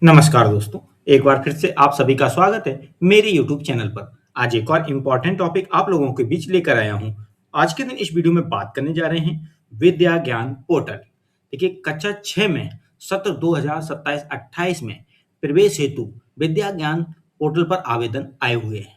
नमस्कार दोस्तों, एक बार फिर से आप सभी का स्वागत है मेरे यूट्यूब चैनल पर। आज एक और इम्पोर्टेंट टॉपिक आप लोगों के बीच लेकर आया हूँ। आज के दिन इस वीडियो में बात करने जा रहे हैं विद्या ज्ञान पोर्टल। देखिए, कक्षा 6 में सत्र 2027-28 में प्रवेश हेतु विद्या ज्ञान पोर्टल पर आवेदन आए हुए हैं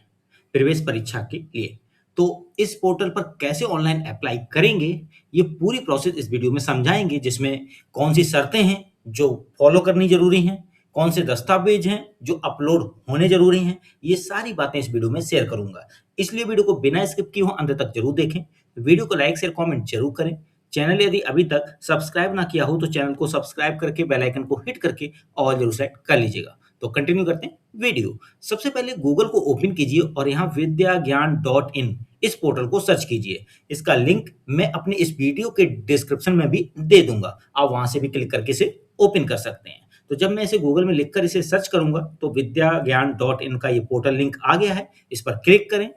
प्रवेश परीक्षा के लिए। तो इस पोर्टल पर कैसे ऑनलाइन अप्लाई करेंगे, ये पूरी प्रोसेस इस वीडियो में समझाएंगे, जिसमें कौन सी शर्तें हैं जो फॉलो करनी जरूरी हैं, कौन से दस्तावेज हैं जो अपलोड होने जरूरी हैं। ये सारी बातें इस वीडियो में शेयर करूंगा, इसलिए वीडियो को बिना स्किप किए हुए अंत तक जरूर देखें। वीडियो को लाइक शेयर कमेंट जरूर करें। चैनल यदि अभी तक सब्सक्राइब ना किया हो तो चैनल को सब्सक्राइब करके बेल आइकन को हिट करके ऑल जरूर सेलेक्ट कर लीजिएगा। तो कंटिन्यू करते हैं वीडियो। सबसे पहले गूगल को ओपन कीजिए और यहाँ विद्याज्ञान.in इस पोर्टल को सर्च कीजिए। इसका लिंक मैं अपने इस वीडियो के डिस्क्रिप्शन में भी दे दूंगा, आप वहां से भी क्लिक करके इसे ओपन कर सकते हैं। तो जब मैं इसे गूगल में लिखकर इसे सर्च करूंगा तो विद्याज्ञान.in का ये पोर्टल लिंक आ गया है, इस पर क्लिक करें।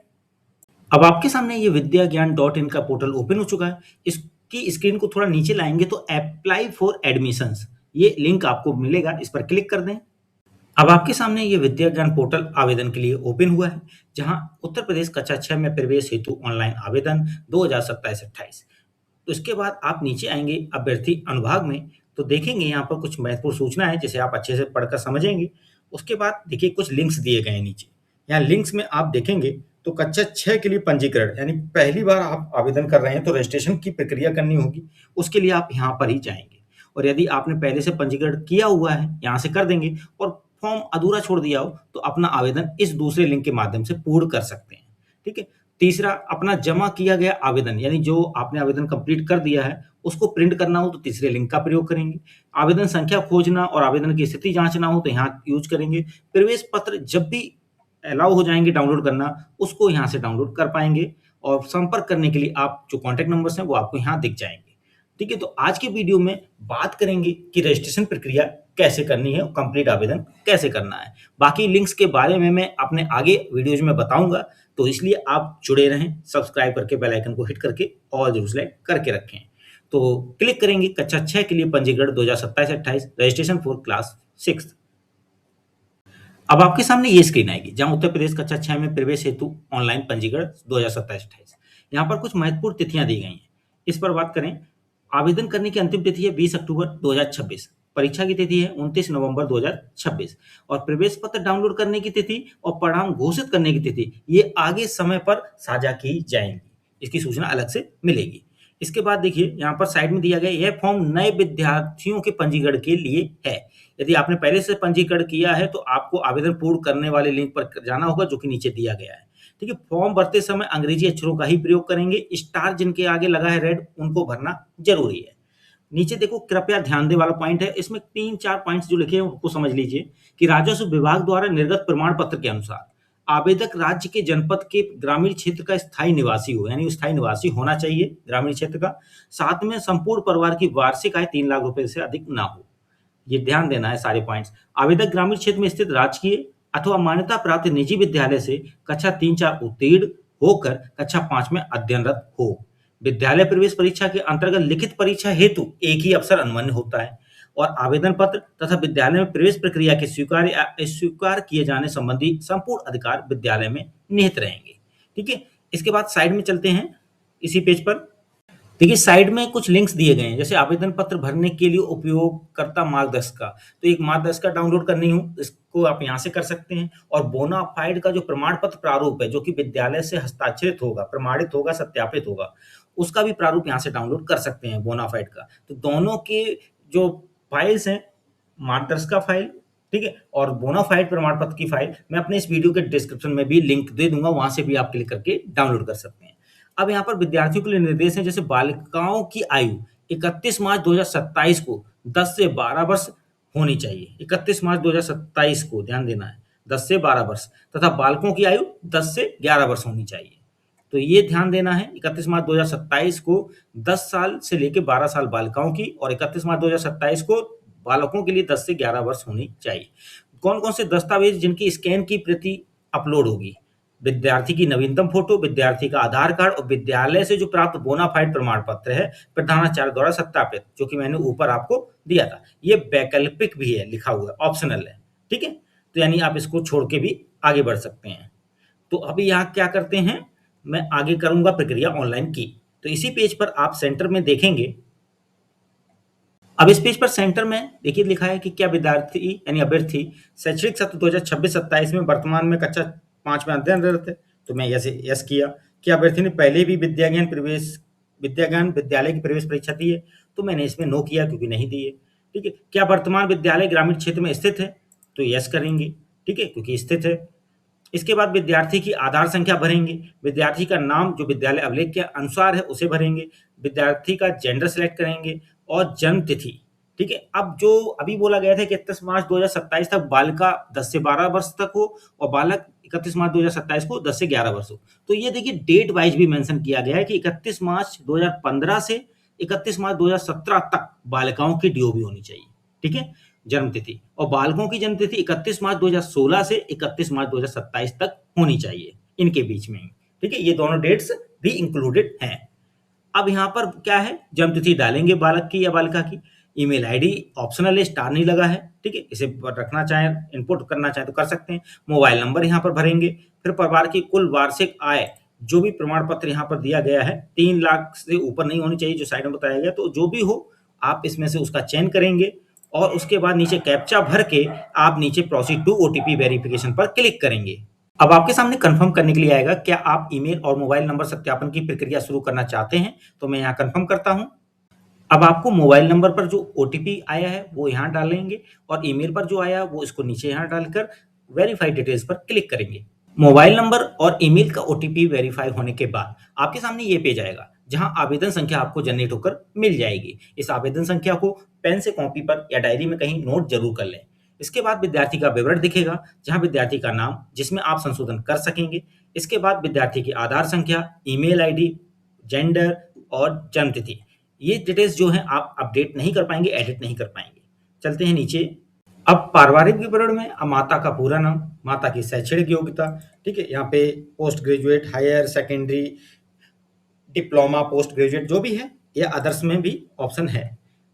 अब आपके सामने ये विद्याज्ञान.in का पोर्टल ओपन हो चुका है। इसकी स्क्रीन को थोड़ा नीचे लाएंगे तो अप्लाई फॉर एडमिशंस ये लिंक आपको मिलेगा, इस पर क्लिक कर दें। अब आपके सामने ये विद्या ज्ञान पोर्टल आवेदन के लिए ओपन हुआ है, जहां उत्तर प्रदेश कक्षा 6 में प्रवेश हेतु ऑनलाइन आवेदन 2027-28। तो इसके बाद आप नीचे आएंगे अभ्यर्थी अनुभाग में, तो देखेंगे यहाँ पर कुछ महत्वपूर्ण सूचना है जिसे आप अच्छे से पढ़कर समझेंगे। उसके बाद देखिए कुछ लिंक्स दिए गए हैं नीचे। यहाँ लिंक्स में आप देखेंगे तो कक्षा 6 के लिए पंजीकरण, यानी पहली बार आप आवेदन कर रहे हैं तो रजिस्ट्रेशन की प्रक्रिया करनी होगी, उसके लिए आप यहाँ पर ही जाएंगे। और यदि आपने पहले से पंजीकरण किया हुआ है, यहाँ से कर देंगे। और फॉर्म अधूरा छोड़ दिया हो तो अपना आवेदन इस दूसरे लिंक के माध्यम से पूर्ण कर सकते हैं। ठीक है। तीसरा, अपना जमा किया गया आवेदन, यानी जो आपने आवेदन कंप्लीट कर दिया है उसको प्रिंट करना हो तो तीसरे लिंक का प्रयोग करेंगे। आवेदन संख्या खोजना और आवेदन की स्थिति जांचना हो तो यहाँ यूज करेंगे। प्रवेश पत्र जब भी अलाउ हो जाएंगे डाउनलोड करना, उसको यहाँ से डाउनलोड कर पाएंगे। और संपर्क करने के लिए आप जो कॉन्टैक्ट नंबर्स हैं वो आपको यहाँ दिख जाएंगे। ठीक है। तो आज के वीडियो में बात करेंगे कि रजिस्ट्रेशन प्रक्रिया कैसे करनी है और कंप्लीट आवेदन कैसे करना है। बाकी लिंक्स के बारे में मैं अपने आगे वीडियोज में बताऊंगा, तो इसलिए आप जुड़े रहें, सब्सक्राइब करके बेल आइकन को हिट करके ऑल जरूर सेलेक्ट करके रखें। तो क्लिक करेंगे कक्षा 6 के लिए पंजीकरण 2027-28 रजिस्ट्रेशन फॉर क्लास 6। अब आपके सामने ये स्क्रीन आएगी जहां उत्तर प्रदेश कक्षा 6 में प्रवेश हेतु ऑनलाइन पंजीकरण 2027-28। यहाँ पर कुछ महत्वपूर्ण तिथियां दी गई हैं, इस पर बात करें। आवेदन करने की अंतिम तिथि है 20 अक्टूबर 2026। परीक्षा की तिथि है 29 नवंबर 2026। और प्रवेश पत्र डाउनलोड करने की तिथि और परिणाम घोषित करने की तिथि ये आगे समय पर साझा की जाएंगी, इसकी सूचना अलग से मिलेगी। इसके बाद देखिए यहाँ पर साइड में दिया गया, यह फॉर्म नए विद्यार्थियों के पंजीकरण के लिए है। यदि आपने पहले से पंजीकरण किया है तो आपको आवेदन पूर्ण करने वाले लिंक पर जाना होगा, जो कि नीचे दिया गया है। ठीक है। फॉर्म भरते समय अंग्रेजी अक्षरों का ही प्रयोग करेंगे। स्टार जिनके आगे लगा है रेड, उनको भरना जरूरी है। नीचे देखो, कृपया ध्यान दे वाला पॉइंट है, इसमें 3-4 पॉइंट्स जो लिखे हैं उनको समझ लीजिए कि राजस्व विभाग द्वारा निर्गत प्रमाण पत्र के अनुसार आवेदक राज्य के जनपद के ग्रामीण क्षेत्र का स्थायी निवासी हो, यानी स्थायी निवासी होना चाहिए ग्रामीण क्षेत्र का। साथ में संपूर्ण परिवार की वार्षिक आय 3 लाख रुपए से अधिक ना हो, ये ध्यान देना है सारे पॉइंट्स। आवेदक ग्रामीण क्षेत्र में स्थित राजकीय अथवा मान्यता प्राप्त निजी विद्यालय से कक्षा 3-4 उत्तीर्ण होकर कक्षा 5 में अध्ययनरत हो। विद्यालय प्रवेश परीक्षा के अंतर्गत लिखित परीक्षा हेतु एक ही अवसर अनुमन्य होता है। और आवेदन पत्र तथा विद्यालय में प्रवेश प्रक्रिया के स्वीकार या अस्वीकार किए जाने संबंधी संपूर्ण अधिकार विद्यालय में निहित रहेंगे। ठीक है। इसके बाद साइड में चलते हैं, इसी पेज पर देखिए साइड में कुछ लिंक्स दिए गए हैं, जैसे आवेदन पत्र भरने के लिए उपयोगकर्ता मार्गदर्शिका। तो एक मार्गदर्शिका डाउनलोड करनी हो, इसको आप यहाँ से कर सकते हैं। और बोनाफाइड का जो प्रमाण पत्र प्रारूप है, जो कि विद्यालय से हस्ताक्षरित होगा, प्रमाणित होगा, सत्यापित होगा, उसका भी प्रारूप यहाँ से डाउनलोड कर सकते हैं बोनाफाइड का। तो दोनों के जो फाइल्स हैं, मार्गदर्शिका फाइल, ठीक है, और बोनाफाइड प्रमाण पत्र की फाइल मैं अपने इस वीडियो के डिस्क्रिप्शन में भी लिंक दे दूंगा, वहां से भी आप क्लिक करके डाउनलोड कर सकते हैं। अब यहाँ पर विद्यार्थियों के लिए निर्देश है, जैसे बालिकाओं की आयु 31 मार्च 2027 को 10 से 12 वर्ष होनी चाहिए। 31 मार्च 2027 को ध्यान देना है, 10 से 12 वर्ष, तथा बालकों की आयु 10 से 11 वर्ष होनी चाहिए। तो ये ध्यान देना है, 31 मार्च 2027 को 10 साल से लेकर 12 साल बालिकाओं की, और 31 मार्च 2027 को बालकों के लिए 10 से 11 वर्ष होनी चाहिए। कौन कौन से दस्तावेज जिनकी स्कैन की प्रति अपलोड होगी? विद्यार्थी की नवीनतम फोटो, विद्यार्थी का आधार कार्ड, और विद्यालय से जो प्राप्त बोनाफाइड प्रमाण पत्र है प्रधानाचार्य द्वारा सत्यापित, जो कि मैंने ऊपर आपको दिया था। ये वैकल्पिक भी है, लिखा हुआ है, ऑप्शनल है। ठीक है? तो यानी आप इसको छोड़ के भी आगे बढ़ सकते हैं। तो अभी यहाँ क्या करते हैं, मैं आगे करूँगा प्रक्रिया ऑनलाइन की। तो इसी पेज पर आप सेंटर में देखेंगे। अब इस पेज पर सेंटर में देखिए लिखा है कि क्या विद्यार्थी यानी अभ्यर्थी शैक्षणिक सत्र 2026-27 में वर्तमान में कक्षा 5 में अध्ययनरत है? तो मैं यस किया। क्या अभ्यर्थी ने पहले भी विद्या ज्ञान विद्यालय की प्रवेश परीक्षा दी है? तो मैंने इसमें नो किया क्योंकि नहीं दी है। ठीक है? क्या वर्तमान विद्यालय ग्रामीण क्षेत्र में स्थित है? तो यस करेंगे। ठीक है? क्योंकि स्थित है। इसके बाद विद्यार्थी की आधार संख्या भरेंगे, विद्यार्थी का नाम जो विद्यालय अभिलेख के अनुसार है उसे भरेंगे, विद्यार्थी का जेंडर सेलेक्ट करेंगे और जन्म तिथि। ठीक है? अब जो अभी बोला गया था कि 31 मार्च 2027 तक बालिका 10 से 12 वर्ष तक हो और बालक 31 मार्च 2027 को 10 से 11 वर्ष हो। तो ये देखिए डेट वाइज भी मेंशन किया गया है कि 31 मार्च 2015 से 31 मार्च 2017 तक बालिकाओं की डीओबी होनी चाहिए। ठीक है? जन्म तिथि और बालकों की जन्म तिथि 31 मार्च 2016 से 31 मार्च 2027 तक होनी चाहिए, इनके बीच में। ठीक है? ये दोनों डेट्स भी इंक्लूडेड हैं। अब यहाँ पर क्या है, जन्म तिथि डालेंगे बालक की या बालिका की। ईमेल आईडी ऑप्शनल है, स्टार नहीं लगा है। ठीक है? इसे रखना चाहें, इनपुट करना चाहें तो कर सकते हैं। मोबाइल नंबर यहाँ पर भरेंगे। फिर परिवार की कुल वार्षिक आय, जो भी प्रमाण पत्र यहाँ पर दिया गया है 3 लाख से ऊपर नहीं होनी चाहिए, जो साइड में बताया गया। तो जो भी हो आप इसमें से उसका चयन करेंगे और उसके बाद नीचे कैप्चा भर के आप नीचे प्रोसीड टू ओटीपी वेरिफिकेशन पर क्लिक करेंगे। अब आपके सामने कंफर्म करने के लिए आएगा, क्या आप ईमेल और मोबाइल नंबर सत्यापन की प्रक्रिया शुरू करना चाहते हैं? तो मैं यहाँ कंफर्म करता हूँ। अब आपको मोबाइल नंबर पर जो ओटीपी आया है वो यहाँ डालेंगे और ईमेल पर जो आया वो इसको नीचे यहाँ डालकर वेरीफाई डिटेल्स पर क्लिक करेंगे। मोबाइल नंबर और ईमेल का ओटीपी वेरीफाई होने के बाद आपके सामने ये पेज आएगा जहां आवेदन संख्या आपको जनरेट होकर मिल जाएगी। इस आवेदन संख्या को पेन से कॉपी पर या डायरी में कहीं नोट जरूर कर लें। इसके बाद विद्यार्थी का विवरण दिखेगा जहां विद्यार्थी का नाम जिसमें आप संशोधन कर सकेंगे। इसके बाद विद्यार्थी की आधार संख्या, ईमेल आईडी, जेंडर और जन्म तिथि। ये डिटेल्स जो हैं आप अपडेट नहीं कर पाएंगे, एडिट नहीं कर पाएंगे। चलते हैं नीचे। अब पारिवारिक विवरण में अब माता का पूरा नाम, माता की शैक्षणिक योग्यता। ठीक है? यहाँ पे post graduate, higher secondary, diploma, post graduate जो भी है, या अदर्स में भी ऑप्शन है।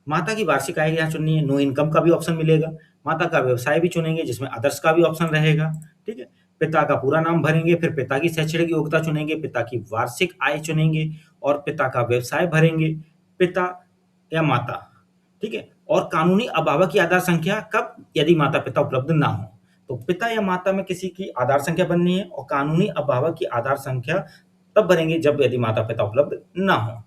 माता की वार्षिक आय यहाँ चुननी है, नो इनकम का भी ऑप्शन मिलेगा। माता का व्यवसाय भी चुनेंगे जिसमें अदर्स का भी ऑप्शन रहेगा। ठीक है? पिता का पूरा नाम भरेंगे, फिर पिता की शैक्षणिक योग्यता चुनेंगे, पिता की वार्षिक आय चुनेंगे और पिता का व्यवसाय भरेंगे, पिता या माता। ठीक है? और कानूनी अभिभावक की आधार संख्या कब, यदि माता पिता उपलब्ध ना हो। तो पिता या माता में किसी की आधार संख्या बननी है और कानूनी अभिभावक की आधार संख्या तब भरेंगे जब यदि माता पिता उपलब्ध ना हो।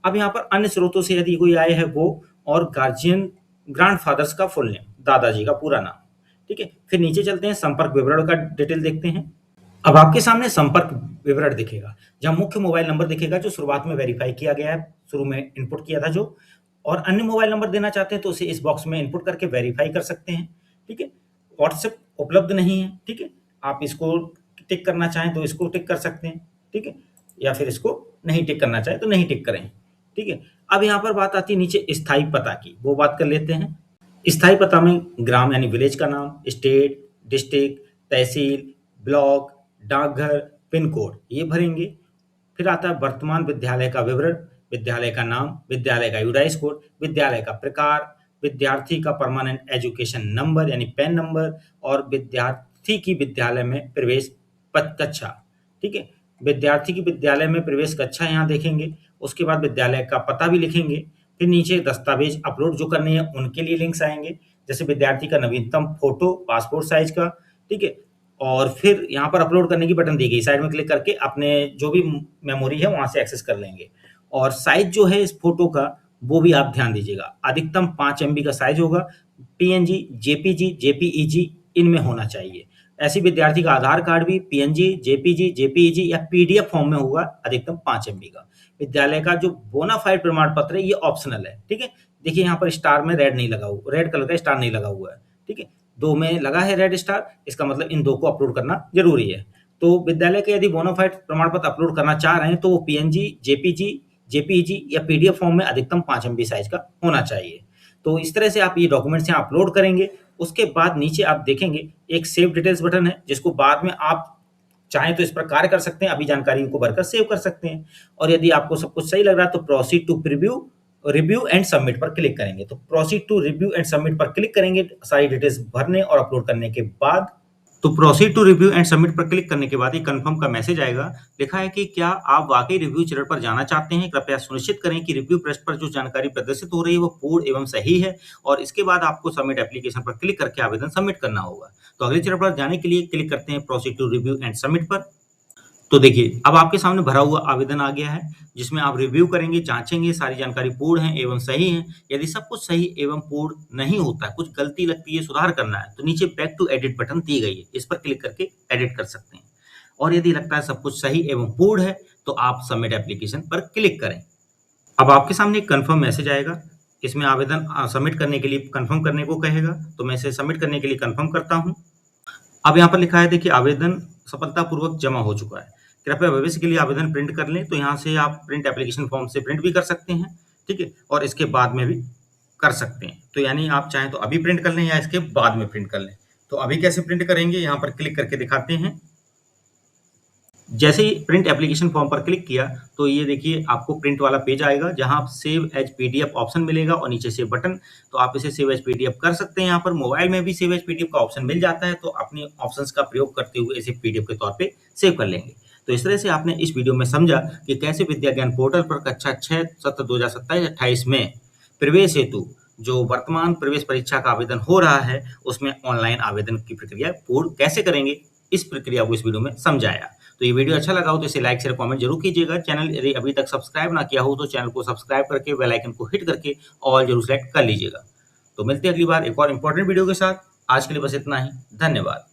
अब यहाँ पर अन्य स्रोतों से यदि कोई आए है वो, और गार्जियन ग्रैंडफादर्स का फुल नेम, दादाजी का पूरा नाम। ठीक है? फिर नीचे चलते हैं, संपर्क विवरण का डिटेल देखते हैं। अब आपके सामने संपर्क विवरण दिखेगा जहां मुख्य मोबाइल नंबर दिखेगा जो शुरुआत में वेरीफाई किया गया है, शुरू में इनपुट किया था जो, और अन्य मोबाइल नंबर देना चाहते हैं तो उसे इस बॉक्स में इनपुट करके वेरीफाई कर सकते हैं। ठीक है? व्हाट्सएप उपलब्ध नहीं है। ठीक है? आप इसको टिक करना चाहें तो इसको टिक कर सकते हैं। ठीक है? या फिर इसको नहीं टिक करना चाहें तो नहीं टिक करें। ठीक है? अब यहाँ पर बात आती है नीचे स्थायी पता की, वो बात कर लेते हैं। स्थायी पता में ग्राम यानी विलेज का नाम, स्टेट, डिस्ट्रिक्ट, तहसील, ब्लॉक, डाकघर, पिन कोड ये भरेंगे। फिर आता है वर्तमान विद्यालय का विवरण, विद्यालय का नाम, विद्यालय का यूडाइस कोड, विद्यालय का प्रकार, विद्यार्थी का परमानेंट एजुकेशन नंबर यानी पैन नंबर और विद्यार्थी की विद्यालय में प्रवेश कक्षा। ठीक है? विद्यार्थी की विद्यालय में प्रवेश कक्षा यहाँ देखेंगे। उसके बाद विद्यालय का पता भी लिखेंगे। फिर नीचे दस्तावेज अपलोड जो करने हैं उनके लिए लिंक्स आएंगे, जैसे विद्यार्थी का नवीनतम फोटो पासपोर्ट साइज का। ठीक है? और फिर यहाँ पर अपलोड करने की बटन दी गई, साइड में क्लिक करके अपने जो भी मेमोरी है वहां से एक्सेस कर लेंगे। और साइज जो है इस फोटो का वो भी आप ध्यान दीजिएगा, अधिकतम 5 MB का साइज होगा। पीएनजी, जेपीजी, जेपीईजी इनमें होना चाहिए। ऐसे विद्यार्थी का आधार कार्ड भी पीएनजी, जेपीजी, जेपीईजी या पीडीएफ फॉर्म में होगा, अधिकतम 5 MB का। विद्यालय का जो बोनाफाइड प्रमाण पत्र है ये ऑप्शनल है। ठीक है? देखिए यहाँ पर स्टार में रेड नहीं लगा हुआ, रेड कलर का स्टार नहीं लगा हुआ है। ठीक है? 2 में लगा है रेड स्टार, इसका मतलब इन 2 को अपलोड करना जरूरी है। तो विद्यालय के यदि बोनाफाइड प्रमाण पत्र अपलोड करना चाह रहे हैं तो वो पीएनजी, जेपीजी, जेपीईजी या पीडीएफ फॉर्म में अधिकतम 5 MB साइज का होना चाहिए। तो इस तरह से आप ये डॉक्यूमेंट्स यहाँ अपलोड करेंगे। उसके बाद नीचे आप देखेंगे एक सेव डिटेल्स बटन है, जिसको बाद में आप चाहें तो इस पर कार्य कर सकते हैं, अभी जानकारी को भरकर सेव कर सकते हैं। और यदि आपको सब कुछ सही लग रहा है तो proceed to preview review and submit पर क्लिक करेंगे। तो proceed to review and submit पर क्लिक करेंगे सारी डिटेल्स भरने और अपलोड करने के बाद। तो proceed to review and submit पर क्लिक करने के बाद एक कंफर्म का मैसेज आएगा। लिखा है कि क्या आप वाकई रिव्यू चरण पर जाना चाहते हैं? कृपया सुनिश्चित करें कि रिव्यू पृष्ठ पर जो जानकारी प्रदर्शित हो रही है वो पूर्ण एवं सही है, और इसके बाद आपको सबमिट एप्लीकेशन पर क्लिक करके आवेदन सबमिट करना होगा। तो अगले चरण पर जाने के लिए क्लिक करते हैं proceed to review and submit पर। तो देखिए, अब आपके सामने भरा हुआ आवेदन आ गया है, जिसमें आप रिव्यू करेंगे, जाँचेंगे, सारी जानकारी पूर्ण है एवं सही है। यदि सब कुछ सही एवं पूर्ण नहीं होता है, कुछ गलती लगती है, सुधार करना है, तो नीचे बैक टू एडिट बटन दी गई है, इस पर क्लिक करके एडिट कर सकते हैं। और यदि लगता है सब कुछ सही एवं पूर्ण है, तो आप सबमिट एप्लीकेशन पर क्लिक करें। अब आपके सामने एक कन्फर्म मैसेज आएगा, इसमें आवेदन सबमिट करने के लिए कन्फर्म करने को कहेगा, तो मैं इसे सबमिट करने के लिए कन्फर्म करता हूँ। अब यहाँ पर लिखा है देखिए, आवेदन सफलतापूर्वक जमा हो चुका है। कृपया भविष्य के लिए आवेदन प्रिंट कर लें। तो यहाँ से आप प्रिंट एप्लीकेशन फॉर्म से प्रिंट भी कर सकते हैं, ठीक है? और इसके बाद में भी कर सकते हैं। तो यानी आप चाहें तो अभी प्रिंट कर लें या इसके बाद में प्रिंट कर लें। तो अभी कैसे प्रिंट करेंगे, यहाँ पर क्लिक करके दिखाते हैं। जैसे ही प्रिंट एप्लीकेशन फॉर्म पर क्लिक किया, तो ये देखिए आपको प्रिंट वाला पेज आएगा, जहाँ आप सेव एज पीडीएफ ऑप्शन मिलेगा और नीचे सेव बटन। तो आप इसे सेव एज पीडीएफ कर सकते हैं। यहाँ पर मोबाइल में भी सेव एज पीडीएफ का ऑप्शन मिल जाता है, तो अपने ऑप्शंस का प्रयोग करते हुए इसे पीडीएफ के तौर पे सेव कर लेंगे। तो इस तरह से आपने इस वीडियो में समझा कि कैसे विद्या ज्ञान पोर्टल पर कक्षा 6 सत्र 2027-28 में प्रवेश हेतु जो वर्तमान प्रवेश परीक्षा का आवेदन हो रहा है, उसमें ऑनलाइन आवेदन की प्रक्रिया पूर्ण कैसे करेंगे, इस प्रक्रिया को इस वीडियो में समझाया। तो ये वीडियो अच्छा लगा हो तो इसे लाइक शेयर कमेंट जरूर कीजिएगा। चैनल यदि अभी तक सब्सक्राइब ना किया हो तो चैनल को सब्सक्राइब करके बेल आइकन को हिट करके ऑल जरूर सेलेक्ट कर लीजिएगा। तो मिलते हैं अगली बार एक और इंपॉर्टेंट वीडियो के साथ। आज के लिए बस इतना ही। धन्यवाद।